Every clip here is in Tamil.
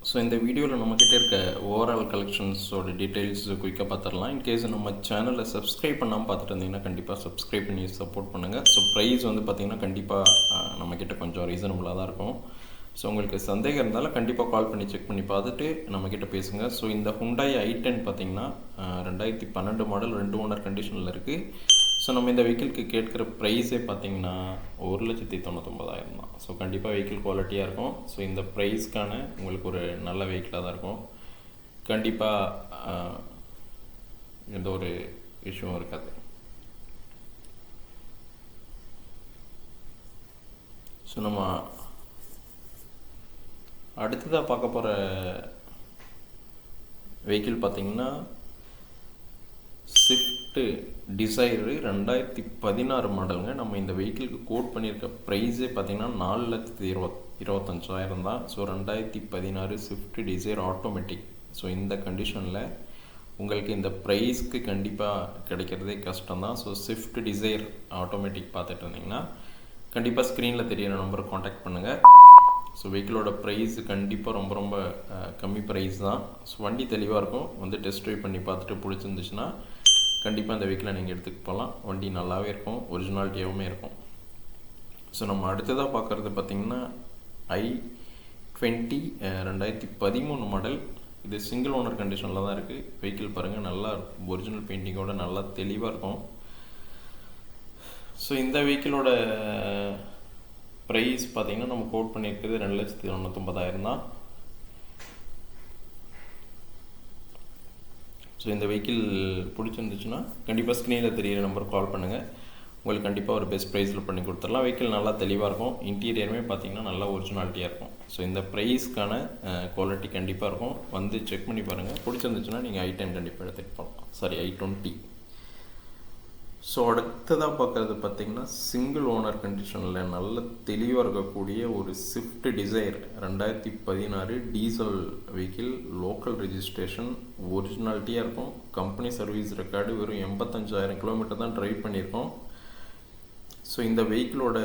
ஸோ இந்த வீடியோவில் நம்மக்கிட்ட இருக்க ஓவரால் கலெக்ஷன்ஸோட டீட்டெயில்ஸ் குயிக்காக பார்த்துடலாம். இன்கேஸ் நம்ம சேனலில் சப்ஸ்கிரைப் பண்ணாமல் பார்த்துட்டு இருந்தீங்கன்னா கண்டிப்பாக சப்ஸ்கிரைப் பண்ணி சப்போர்ட் பண்ணுங்கள். ஸோ ப்ரைஸ் வந்து பார்த்திங்கன்னா கண்டிப்பாக நம்மக்கிட்ட கொஞ்சம் ரீசனபுளாக தான் இருக்கும். ஸோ உங்களுக்கு சந்தேகம் இருந்தாலும் கண்டிப்பாக கால் பண்ணி செக் பண்ணி பார்த்துட்டு நம்மக்கிட்ட பேசுங்க. ஸோ இந்த Hyundai i10 பார்த்திங்கன்னா 2012 மாடல் 2 ஓனர் கண்டிஷனில் இருக்குது. ஸோ நம்ம இந்த வெஹிக்கிளுக்கு கேட்குற ப்ரைஸே பார்த்திங்கன்னா 1,99,000 தான். ஸோ கண்டிப்பாக வெஹிக்கிள் குவாலிட்டியாக இருக்கும். ஸோ இந்த ப்ரைஸ்க்கான உங்களுக்கு ஒரு நல்ல வெஹிக்கிளாக தான் இருக்கும். கண்டிப்பாக எந்த ஒரு இஷ்யூவும் இருக்காது. ஸோ நம்ம அடுத்ததாக பார்க்க போகிற வெஹிக்கிள் பார்த்திங்கன்னா ஸ்விஃப்ட் டிசைர் 2016 மாடலுங்க. நம்ம இந்த வெஹிக்கிளுக்கு கோட் பண்ணியிருக்க ப்ரைஸே பார்த்திங்கன்னா 4,25,000 தான். So 2016 Swift desire automatic. So இந்த கண்டிஷனில் உங்களுக்கு இந்த ப்ரைஸ்க்கு கண்டிப்பாக கிடைக்கிறதே கஷ்டம்தான். ஸோ ஸ்விஃப்ட் டிசைர் ஆட்டோமேட்டிக் பார்த்துட்டு இருந்தீங்கன்னா கண்டிப்பாக ஸ்க்ரீனில் தெரியிற நம்பரை காண்டாக்ட் பண்ணுங்கள். ஸோ வெஹிக்கிளோட ப்ரைஸ் கண்டிப்பாக ரொம்ப ரொம்ப கம்மி ப்ரைஸ் தான். ஸோ வண்டி தெளிவாக இருக்கும். வந்து டெஸ்ட் ட்ரைவ் பண்ணி பார்த்துட்டு பிடிச்சிருந்துச்சுன்னா கண்டிப்பாக அந்த வெஹிக்கிளை நீங்கள் எடுத்துகிட்டு போகலாம். வண்டி நல்லாவே இருக்கும், ஒரிஜினாலிட்டியாகவுமே இருக்கும். ஸோ நம்ம அடுத்ததாக பார்க்குறது பார்த்திங்கன்னா i20 2013 மாடல். இது சிங்கிள் ஓனர் கண்டிஷனில் தான் இருக்குது. வெஹிக்கிள் பாருங்கள், நல்லா ஒரிஜினல் பெயிண்டிங்கோட நல்லா தெளிவாக இருக்கும். ஸோ இந்த வெஹிக்கிளோட ப்ரைஸ் பார்த்திங்கன்னா நம்ம கோட் பண்ணியிருக்கிறது 2,99,000 தான். ஸோ இந்த வெஹிக்கிள் பிடிச்சிருந்துச்சுன்னா கண்டிப்பாக ஸ்க்ரீனில் தெரியிற நம்பர் கால் பண்ணுங்கள். உங்களுக்கு கண்டிப்பாக ஒரு பெஸ்ட் ப்ரைஸில் பண்ணி கொடுத்துடலாம். வெஹிக்கிள் நல்லா தெளிவாக இருக்கும். இன்டீரியருமே பார்த்திங்கன்னா நல்லா ஒரிஜினாலிட்டியாக இருக்கும். ஸோ இந்த ப்ரைஸ்க்கான குவாலிட்டி கண்டிப்பாக இருக்கும். வந்து செக் பண்ணி பாருங்கள். பிடிச்சிருந்துச்சுன்னா நீங்கள் i10 கண்டிப்பாக எடுத்துகிட்டு போகலாம். Sorry, i20. ஸோ அடுத்ததாக பார்க்குறது பார்த்திங்கன்னா சிங்கிள் ஓனர் கண்டிஷனில் நல்ல தெளிவாக இருக்கக்கூடிய ஒரு Swift Dzire 2016 diesel vehicle, local registration, ஒரிஜினாலிட்டியாக இருக்கும். கம்பெனி சர்வீஸ் ரெக்கார்டு வெறும் 85,000 கிலோமீட்டர் தான் ட்ரைவ் பண்ணியிருக்கோம். ஸோ இந்த வெஹிக்கிளோட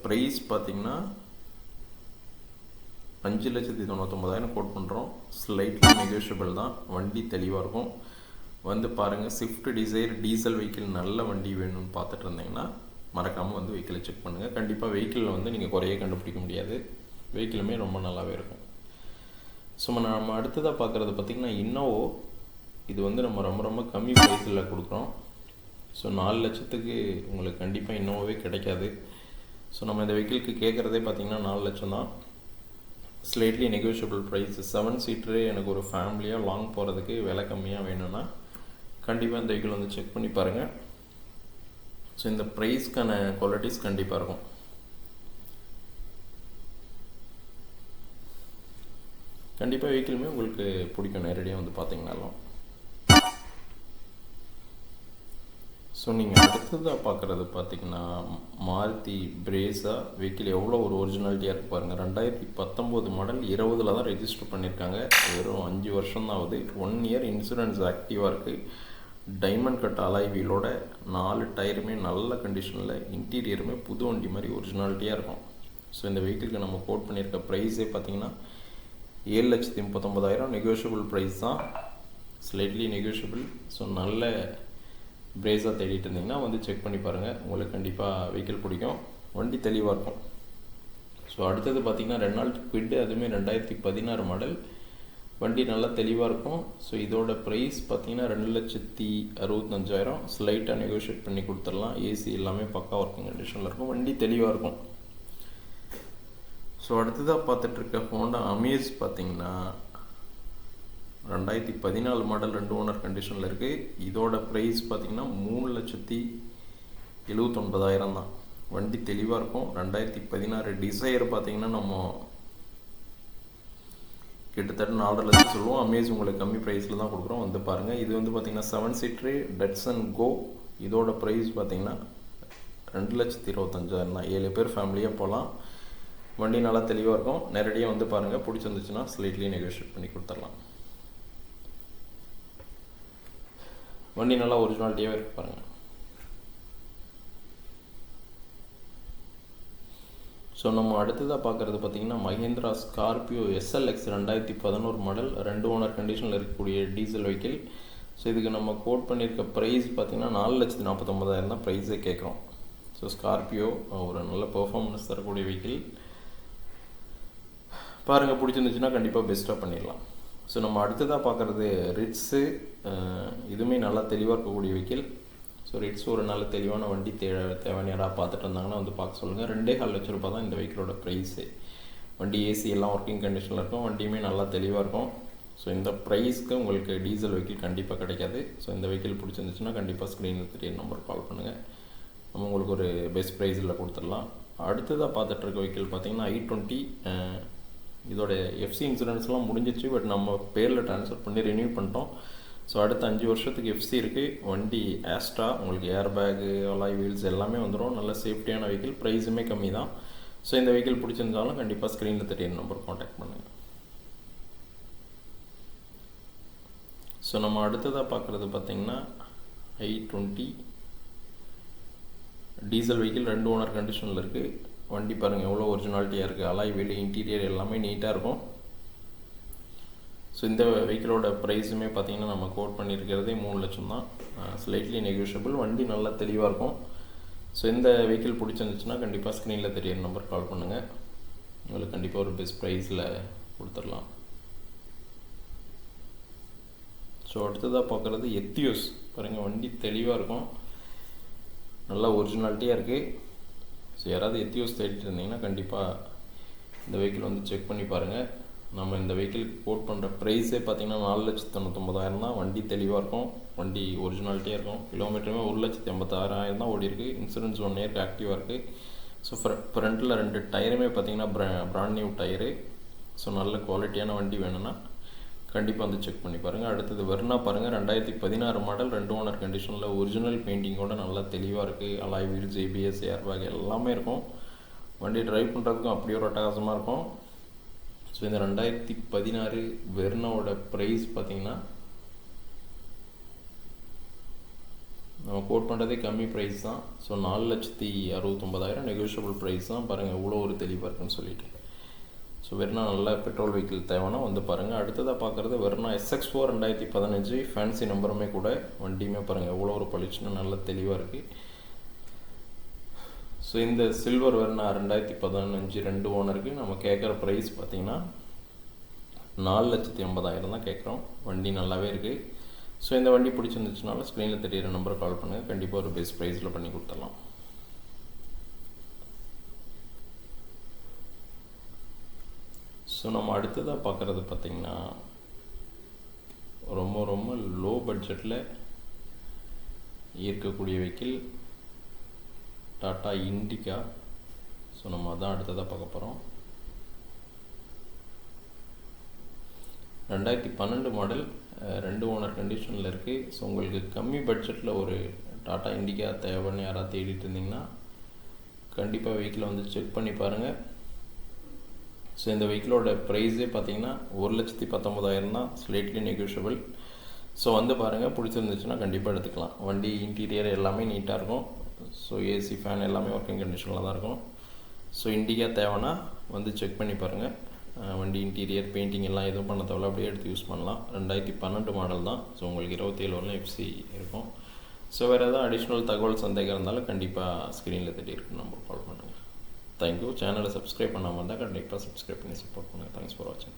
ப்ரைஸ் பார்த்திங்கன்னா 5,99,000 கோட் பண்ணுறோம். ஸ்லைட்லி நெகோஷியபிள் தான். வண்டி தெளிவாக இருக்கும். வந்து பாருங்கள். ஸ்விஃப்ட் டிசைர் டீசல் வெஹிக்கிள் நல்ல வண்டி வேணும்னு பார்த்துட்டு இருந்தீங்கன்னா மறக்காமல் வந்து வெஹிக்கிளை செக் பண்ணுங்கள். கண்டிப்பாக வெஹிக்கிளில் வந்து நீங்கள் குறைய கண்டுபிடிக்க முடியாது. வெஹிக்கிளுமே ரொம்ப நல்லாவே இருக்கும். ஸோ நம்ம அடுத்ததாக பார்க்குறது பார்த்திங்கன்னா இன்னோவோ. இது வந்து நம்ம ரொம்ப ரொம்ப கம்மி ப்ரைஸில் கொடுக்குறோம். ஸோ 4 லட்சத்துக்கு உங்களுக்கு கண்டிப்பாக இன்னோவே கிடைக்காது. ஸோ நம்ம இந்த வெஹிக்கிளுக்கு கேட்குறதே பார்த்திங்கன்னா 4 லட்சம் தான். Slightly negotiable price. 7 சீட்டரு எனக்கு ஒரு ஃபேமிலியாக லாங் போகிறதுக்கு விலை கம்மியாக வேணும்னா கண்டிப்பாக இந்த வெஹிக்கிள் வந்து செக் பண்ணி பாருங்கள். ஸோ இந்த ப்ரைஸ்க்கான குவாலிட்டிஸ் கண்டிப்பாக இருக்கும். கண்டிப்பாக வெஹிக்கிளுமே உங்களுக்கு பிடிக்கும் நேரடியாக வந்து பார்த்தீங்கன்னாலும். ஸோ நீங்கள் அடுத்ததாக பார்க்குறது பார்த்திங்கன்னா மாருதி பிரேஸா வெஹிக்கிள் எவ்வளோ ஒரு ஒரிஜினாலிட்டியாக இருக்குது பாருங்கள். 2019 மாடல் 20 தான் ரெஜிஸ்டர் பண்ணியிருக்காங்க. வெறும் 5 வருஷம் தான் ஆகுது. 1 இயர் இன்சூரன்ஸ் ஆக்டிவாக இருக்குது. டைமண்ட் கட் அலாய் வீலோட 4 டயருமே நல்ல கண்டிஷனில், இன்டீரியருமே புது வண்டி மாதிரி ஒரிஜினாலிட்டியாக இருக்கும். ஸோ இந்த வெஹிக்கிளுக்கு நம்ம கோட் பண்ணியிருக்க ப்ரைஸே பார்த்திங்கன்னா 7,39,000 நெகோஷியபிள் ப்ரைஸ் தான். Slightly negotiable. ஸோ நல்ல பிரேஸாக தேடிட்டு இருந்தீங்கன்னா வந்து செக் பண்ணி பாருங்கள். உங்களுக்கு கண்டிப்பாக வெஹிக்கிள் பிடிக்கும். வண்டி தெளிவாக இருக்கும். ஸோ அடுத்தது பார்த்திங்கன்னா ரெனால்ட் குவிட். அதுவுமே 2016 மாடல். வண்டி நல்லா தெளிவாக இருக்கும். ஸோ இதோட ப்ரைஸ் பார்த்திங்கன்னா 2,65,000. ஸ்லைட்டாக நெகோஷியேட் பண்ணி கொடுத்துடலாம். ஏசி எல்லாமே பக்கா ஒர்க்கிங் கண்டிஷனில் இருக்கும். வண்டி தெளிவாக இருக்கும். ஸோ அடுத்ததாக பார்த்துட்ருக்க ஹோண்டா அமேஸ் பார்த்திங்கன்னா 2014 மாடல் 2 ஓனர் கண்டிஷனில் இருக்குது. இதோட ப்ரைஸ் பார்த்திங்கன்னா 3,79,000 தான். வண்டி தெளிவாக இருக்கும். 2016 டிசைர் பார்த்திங்கன்னா நம்ம கிட்டத்தட்ட 4.5 லட்சம் சொல்லுவோம். அமேஸ் உங்களுக்கு கம்மி ப்ரைஸில் தான் கொடுக்குறோம். வந்து பாருங்கள். இது வந்து பார்த்திங்கன்னா 7 சீட்ரு டட்சன் கோ. இதோட ப்ரைஸ் பார்த்திங்கன்னா 2,25,000 தான். 7 பேர் ஃபேமிலியாக போகலாம். வண்டி நல்லா தெளிவாக இருக்கும். நேரடியாக வந்து பாருங்கள். பிடிச்சிருந்துச்சுன்னா ஸ்லைட்லி நெகோஷியேட் பண்ணி கொடுத்துடலாம். வண்டி நல்லா ஒரிஜினாலிட்டியாகவே இருக்குது பாருங்கள். ஸோ நம்ம அடுத்ததாக பார்க்குறது பார்த்திங்கன்னா Mahindra Scorpio SLX 2011 model 2 owner கண்டிஷனில் இருக்கக்கூடிய டீசல் வெஹிக்கிள். ஸோ இதுக்கு நம்ம கோட் பண்ணியிருக்க ப்ரைஸ் பார்த்திங்கன்னா 4,49,000 தான் ப்ரைஸே கேட்குறோம். ஸோ ஸ்கார்பியோ ஒரு நல்ல பெர்ஃபார்மன்ஸ் தரக்கூடிய வெஹிக்கிள். பாருங்கள், பிடிச்சிருந்துச்சுன்னா கண்டிப்பாக பெஸ்ட்டாக பண்ணிடலாம். ஸோ நம்ம அடுத்ததாக பார்க்குறது ரிட்ஸு. இதுவுமே நல்லா தெளிவாக இருக்கக்கூடிய வெஹிக்கிள். ஸோ ரிட்ஸ் ஒரு நல்ல தெளிவான வண்டி தேவையான யாராவது பார்த்துட்டு இருந்தாங்கன்னா வந்து பார்க்க சொல்லுங்கள். 2.25 லட்ச ரூபா தான் இந்த வெஹிக்கிளோட ப்ரைஸு. வண்டி ஏசி எல்லாம் ஒர்க்கிங் கண்டிஷனில் இருக்கும், வண்டியுமே நல்லா தெளிவாக இருக்கும். ஸோ இந்த ப்ரைஸ்க்கு உங்களுக்கு டீசல் வெஹிக்கிள் கண்டிப்பாக கிடைக்காது. ஸோ இந்த வெஹிக்கிள் பிடிச்சிருந்துச்சுன்னா கண்டிப்பாக ஸ்க்ரீனில் தெரிய நம்பர் கால் பண்ணுங்கள், நம்ம உங்களுக்கு ஒரு பெஸ்ட் ப்ரைஸில் கொடுத்துடலாம். அடுத்ததாக பார்த்துட்ருக்க வெஹிக்கிள் பார்த்திங்கன்னா i20. இதோட எஃப்சி இன்சூரன்ஸ்லாம் முடிஞ்சிச்சு, பட் நம்ம பேரில் ட்ரான்ஸ்ஃபர் பண்ணி ரெனியூ பண்ணிட்டோம். ஸோ அடுத்த 5 வருஷத்துக்கு எஃப்சி இருக்குது. வண்டி ஆஸ்ட்ரா, உங்களுக்கு ஏர் பேகு, அலாய் வீல்ஸ் எல்லாமே வந்துடும். நல்ல சேஃப்டியான வெஹிக்கிள், ப்ரைஸுமே கம்மி தான். ஸோ இந்த வெஹிக்கிள் பிடிச்சிருந்தாலும் கண்டிப்பாக ஸ்க்ரீனில் தெரிய நம்பர் காண்டாக்ட் பண்ணுங்கள். ஸோ நம்ம அடுத்ததாக பார்க்குறது பார்த்திங்கன்னா i20 டீசல் வெஹிக்கிள் 2 ஓனர் கண்டிஷனில் இருக்குது. வண்டி பாருங்கள் எவ்வளோ ஒரிஜினாலிட்டியாக இருக்குது. அலாய் வீல், இன்டீரியர் எல்லாமே நீட்டாக இருக்கும். ஸோ இந்த வெஹிக்கிளோட ப்ரைஸுமே பார்த்திங்கன்னா நம்ம கோட் பண்ணியிருக்கிறதே 3 லட்சம் தான். ஸ்லைட்லி நெகோஷியபிள், வண்டி நல்லா தெளிவாக இருக்கும். ஸோ இந்த வெஹிக்கிள் பிடிச்சிருந்துச்சுன்னா கண்டிப்பாக ஸ்க்ரீனில் தெரிய நம்பர் கால் பண்ணுங்கள், உங்களுக்கு கண்டிப்பாக ஒரு பெஸ்ட் ப்ரைஸில் கொடுத்துடலாம். ஸோ அடுத்ததாக பார்க்குறது எத்தியோஸ். பாருங்கள், வண்டி தெளிவாக இருக்கும், நல்லா ஒரிஜினாலிட்டியாக இருக்குது. ஸோ யாராவது எத்தியோஸ் தேடிட்டு இருந்தீங்கன்னா கண்டிப்பாக இந்த வெஹிக்கிள் வந்து செக் பண்ணி பாருங்கள். நம்ம இந்த வெஹிக்கிளுக்கு கோட் பண்ணுற ப்ரைஸே பார்த்திங்கன்னா 4,99,000 தான். வண்டி தெளிவாக இருக்கும், வண்டி ஒரிஜினாலிட்டியாக இருக்கும். கிலோமீட்டருமே 1,86,000 தான் ஓடி இருக்குது. இன்சூரன்ஸ் 1 இயருக்கு ஆக்டிவாக இருக்குது. ஸோ ஃப்ரண்ட்டில் 2 டயருமே பார்த்திங்கன்னா பிராண்ட் நியூ டயரு. ஸோ நல்ல குவாலிட்டியான வண்டி வேணும்னா கண்டிப்பாக வந்து செக் பண்ணி பாருங்கள். அடுத்தது வெர்னா பாருங்கள், 2016 மாடல் 2 ஓனர் கண்டிஷனில் ஒரிஜினல் பெயிண்டிங்கோடு நல்லா தெளிவாக இருக்குது. Alloy wheels, ABS, air bag எல்லாமே இருக்கும். வண்டி ட்ரைவ் பண்ணுறதுக்கும் அப்படி ஒரு அட்டகாசமாக இருக்கும். ஸோ இந்த 2016 வெர்னாவோட ப்ரைஸ் பார்த்திங்கன்னா நம்ம கோட் பண்ணுறதே கம்மி ப்ரைஸ் தான். ஸோ 4,69,000 நெகோஷியபிள் ப்ரைஸ் தான். பாருங்கள் எவ்வளோ ஒரு தெளிவாக இருக்குன்னு சொல்லிட்டு. ஸோ வெர்னா நல்ல பெட்ரோல் வெஹிக்கிள் தேவைன்னா வந்து பாருங்கள். அடுத்ததாக பார்க்குறது வெர்னா SX4 2015 ஃபேன்சி நம்பருமே கூட. வண்டியுமே பாருங்கள் எவ்வளோ ஒரு பளிச்சுன்னு நல்லா தெளிவாக இருக்குது. ஸோ இந்த சில்வர் வெர்னா 2015 2 ஓனருக்கு நம்ம கேட்குற ப்ரைஸ் பார்த்திங்கன்னா 4,80,000 தான் கேட்குறோம். வண்டி நல்லாவே இருக்குது. ஸோ இந்த வண்டி பிடிச்சிருந்துச்சுனால ஸ்க்ரீனில் தெரியிற நம்பரை கால் பண்ணுங்கள், கண்டிப்பாக ஒரு பெஸ்ட் ப்ரைஸில் பண்ணி கொடுத்துடலாம். ஸோ நம்ம அடுத்ததாக பார்க்குறது பார்த்திங்கன்னா ரொம்ப ரொம்ப லோ பட்ஜெட்டில் இருக்கக்கூடிய வெஹிக்கிள் டாட்டா இண்டிகா. ஸோ நம்ம அதான் அடுத்ததாக பார்க்க போகிறோம். 2012 மாடல் 2 ஓனர் கண்டிஷனில் இருக்குது. ஸோ உங்களுக்கு கம்மி பட்ஜெட்டில் ஒரு டாட்டா இண்டிகா தேவைன்னு யாராவது தேடிட்டு இருந்தீங்கன்னா கண்டிப்பாக வெஹிக்கிளை வந்து செக் பண்ணி பாருங்கள். ஸோ இந்த வெஹிக்கிளோட ப்ரைஸே பார்த்திங்கன்னா 1,19,000 தான், ஸ்லைட்லி நெகோஷியபிள். ஸோ வந்து பாருங்கள், பிடிச்சிருந்துச்சுன்னா கண்டிப்பாக எடுத்துக்கலாம். வண்டி இன்டீரியர் எல்லாமே நீட்டாக இருக்கும். ஸோ ஏசி, ஃபேன் எல்லாமே ஒர்க்கிங் கண்டிஷனில் தான் இருக்கும். ஸோ இண்டிகா தேவைன்னா வந்து செக் பண்ணி பாருங்கள். வண்டி இன்டீரியர் பெயிண்டிங் எல்லாம் எதுவும் பண்ண தேவையில்ல, அப்படியே எடுத்து யூஸ் பண்ணலாம். 2012 மாடல் தான். ஸோ உங்களுக்கு 27 வரலாம் எஃப்சி இருக்கும். ஸோ வேறு எதாவது அடிஷ்னல் தகவல் சந்தேகம் இருந்தாலும் கண்டிப்பாக ஸ்க்ரீனில் தெரியிருக்கு நம்பர் கால் பண்ணுங்கள். தேங்க்யூ. சேனலை சப்ஸ்கிரைப் பண்ணாமல் இருந்தால் கண்டிப்பாக சப்ஸ்கிரைப் பண்ணி சப்போர்ட் பண்ணுங்கள். தேங்க்ஸ் ஃபார் வாட்சிங்.